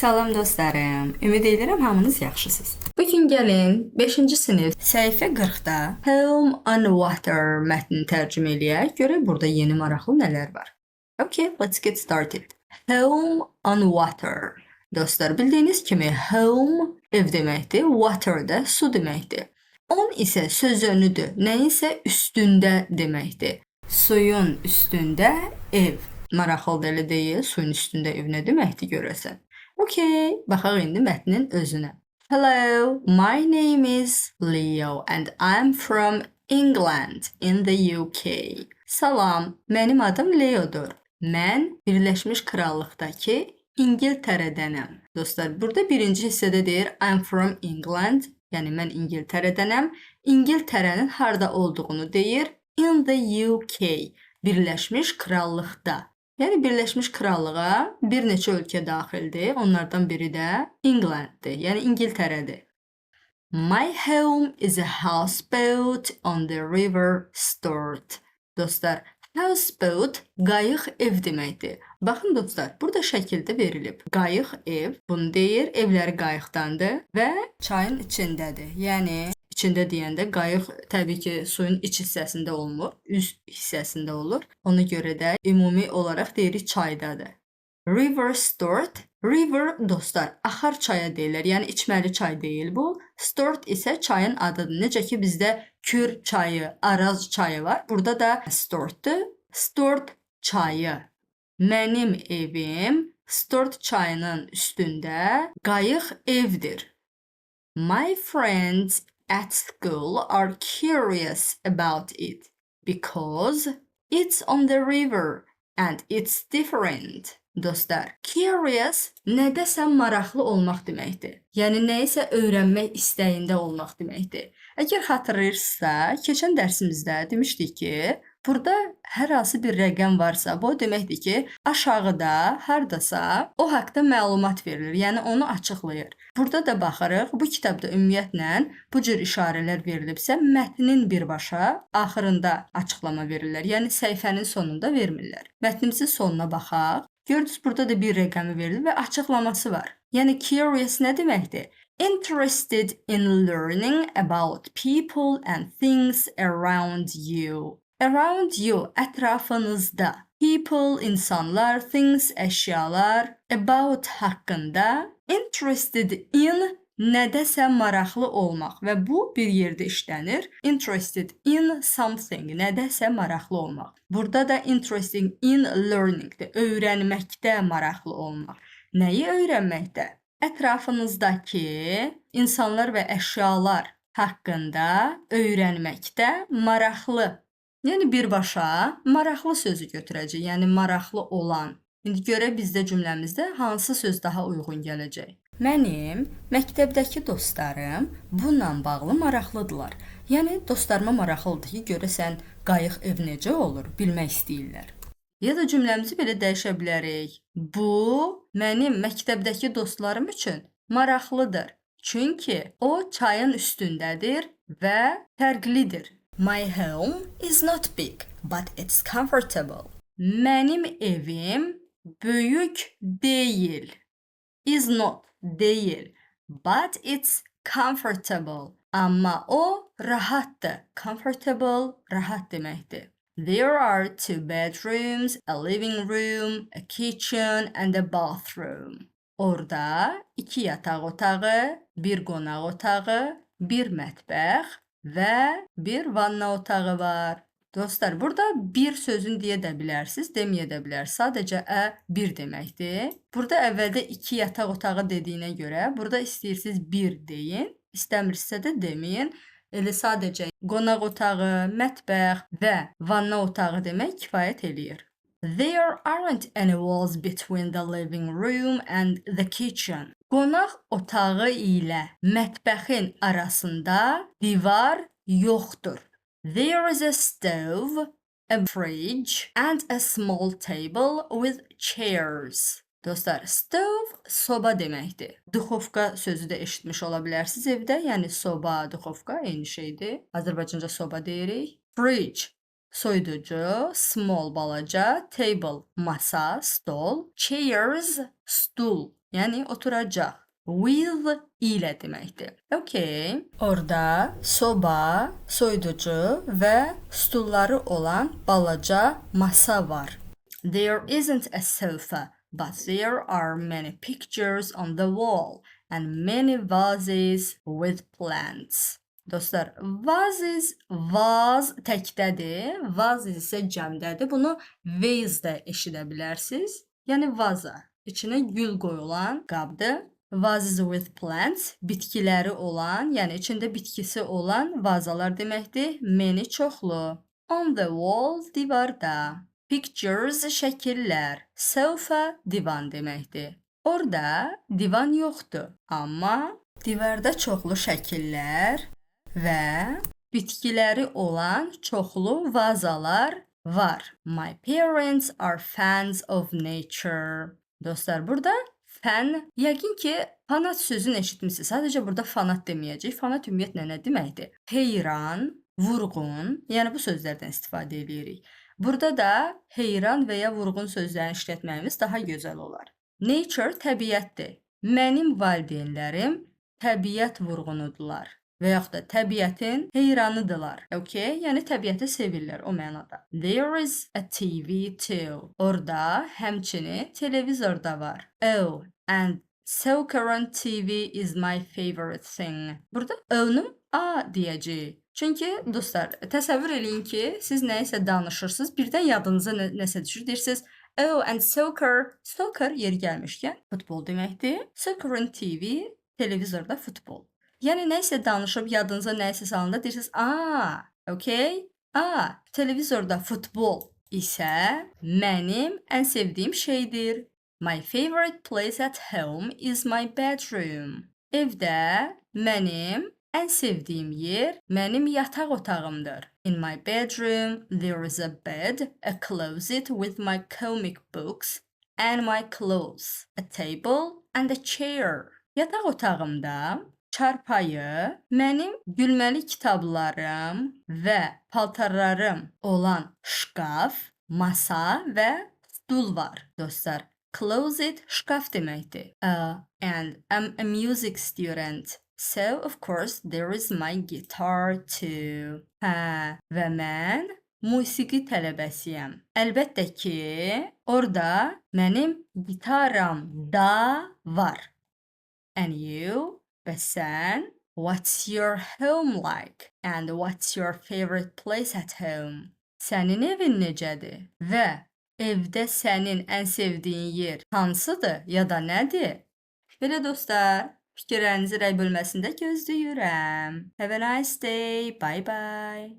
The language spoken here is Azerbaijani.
Salam dostlarım. Ümid edirəm hamınız yaxşısınız. Bu gün gəlin 5-ci sinif səhifə 40-da Home on Water mətnini tərcümə eləyək. Görək burada yeni maraqlı nələr var. Okay, let's get started. Home on Water. Dostlar, bildiyiniz kimi home ev deməkdir, water da su deməkdir. On isə söz önüdür, nəyinsə üstündə deməkdir. Suyun üstündə ev. Maraqlıdır elə deyil, suyun üstündə ev nə deməkdir görəsən? Okay, baxaq indi mətnin özünə. Hello, my name is Leo and I'm from England in the UK. Salam, mənim adım Leodur. Mən Birləşmiş Krallıqdakı İngiltərədənəm. Dostlar, burada birinci hissədə deyir I'm from England, yəni mən İngiltərədənəm. İngiltərənin harda olduğunu deyir in the UK, Birləşmiş Krallıqda. Yəni Birləşmiş Krallığa bir neçə ölkə daxildir. Onlardan biri də Englanddir, yəni İngiltərədir. My home is a houseboat on the river Sturt. Dostlar, houseboat qayıq ev deməkdir. Baxın dostlar, burada şəkildə verilib. Qayıq ev, bunu deyir, evləri qayıqdandır və çayın içindədir. Yəni İçində deyəndə qayıq təbii ki, suyun iç hissəsində olmur, üst hissəsində olur. Ona görə də ümumi olaraq deyirik çaydadır. River Sturt. River dostlar, axar çaya deyirlər. Yəni içməli çay deyil bu. Sturt isə çayın adıdır. Necə ki bizdə Kür çayı, Araz çayı var. Burada da Sturtdur. Sturt çayı. Mənim evim Sturt çayının üstündə qayıq evdir. My friends at school are curious about it because it's on the river and it's different. Dostlar, curious nədəsə maraqlı olmaq deməkdir. Yəni nəyisə öyrənmək istəyində olmaq deməkdir. Əgər xatırlayırsınızsa, keçən dərsimizdə demişdik ki, burada hər hansı bir rəqəm varsa, bu deməkdir ki, aşağıda, hardasa o haqqda məlumat verilir, yəni onu açıqlayır. Burada da baxırıq, bu kitabda ümumiyyətlə bu cür işarələr verilibsə, mətnin birbaşa axırında açıqlama verirlər, yəni səhifənin sonunda vermirlər. Mətnimizin sonuna baxaq. Gördünüz, burada da bir rəqəmi verilir və açıqlaması var. Yəni curious nə deməkdir? Interested in learning about people and things around you. Around you, ətrafınızda. People, insanlar, things, əşyalar. About haqqında. Interested in nədəsə maraqlı olmaq və bu bir yerdə işlənir. Interested in something, nədəsə maraqlı olmaq. Burada da interested in learningdir, öyrənməkdə maraqlı olmaq. Nəyi öyrənməkdə? Ətrafınızdakı insanlar və əşyalar haqqında öyrənməkdə maraqlı. Yəni birbaşa maraqlı sözü götürəcək, yəni maraqlı olan. İndi görək bizdə cümləmizdə hansı söz daha uyğun gələcək. Mənim məktəbdəki dostlarım bununla bağlı maraqlıdırlar. Yəni dostlarıma maraqlıdır ki, görəsən qayıq ev necə olur, bilmək istəyirlər. Ya da cümləmizi belə dəyişə bilərik. Bu mənim məktəbdəki dostlarım üçün maraqlıdır. Çünki o çayın üstündədir və fərqlidir. My home is not big, but it's comfortable. Mənim evim böyük deyil. Is not deyil, but it's comfortable. Amma o rahatdır. Comfortable, rahat deməkdir. There are 2 bedrooms, a living room, a kitchen and a bathroom. Orada 2 yataq otağı, 1 qonaq otağı, 1 mətbəx və 1 vanna otağı var. Dostlar, burada bir sözün deyə də bilərsiniz, deməyə də bilərsiniz. Sadəcə bir deməkdir. Burada əvvəldə 2 yataq otağı dediyinə görə, burada istəyirsiniz 1 deyin, istəmirsinizsə də deməyin. Elə sadəcə qonaq otağı, mətbəx və vanna otağı demək kifayət eləyir. There aren't any walls between the living room and the kitchen. Qonaq otağı ilə mətbəxin arasında divar yoxdur. There is a stove, a fridge and a small table with chairs. Dostlar, stove soba deməkdir. Duxovka sözü də eşitmiş ola bilərsiniz evdə. Yəni soba, duxovka eyni şeydir. Azərbaycanca soba deyirik. Fridge soyuducu, small balaca, table masa, stol, chairs stul. Yəni oturacaq. With ilə deməkdir. Okay. Orada soba, soyuducu və stulları olan balaca masa var. There isn't a sofa, but there are many pictures on the wall and many vases with plants. Dostlar, vases, vaz təkdədir, vases isə cəmdədir. Bunu vase də eşidə bilərsiniz. Yəni vaza, içinə gül qoyulan qabdır. Vases with plants, bitkiləri olan, yəni içində bitkisi olan vazalar deməkdir. Many çoxlu. On the wall, divarda. Pictures, şəkillər. Sofa, divan deməkdir. Orada divan yoxdur, amma divarda çoxlu şəkillər və bitkiləri olan çoxlu vazalar var. My parents are fans of nature. Dostlar, burada fan, yəqin ki, fanat sözünü eşitmisiniz. Sadəcə burada fanat deməyəcək. Fanat ümumiyyətlə nə deməkdir? Heyran, vurğun, yəni bu sözlərdən istifadə edirik. Burada da heyran və ya vurğun sözlərini işlətməyimiz daha gözəl olar. Nature təbiətdir. Mənim valideynlərim təbiət vurğunudular və yaxud da təbiətin heyranıdırlar. Okay? Yəni təbiəti sevirlər o mənada. There is a TV too. Orada həmçinin televizor da var. Oh, and soccer on TV is my favorite thing. Burada o'nun a deyəcəyik. Çünki dostlar, təsəvvür eləyin ki, siz nəyisə danışırsınız, birdən yadınıza nəsə düşür, deyirsiniz, oh, and soccer. Soccer yeri gəlmişkən futbol deməkdir. Soccer on TV, televizorda futbol. Yəni nəyisə danışıb yadınıza nəyisə salanda deyirsiniz, okay, televizorda futbol isə mənim ən sevdiyim şeydir. My favorite place at home is my bedroom. Evdə mənim ən sevdiyim yer mənim yataq otağımdır. In my bedroom there is a bed, a closet with my comic books and my clothes, a table and a chair. Yataq otağımda çarpayı, mənim gülməli kitablarım və paltarlarım olan şkaf, masa və stul var. Dostlar, closet şkaf deməkdir. And I'm a music student. So, of course, there is my guitar too. Və mən musiqi tələbəsiyəm. Əlbəttə ki, orada mənim gitaram da var. And you? Və sən? What's your home like? And what's your favorite place at home? Sənin evin necədir? Və evdə sənin ən sevdiyin yer hansıdır ya da nədir? Belə dostlar, fikirlərinizi rəy bölməsində gözləyirəm. Have a nice day. Bye bye.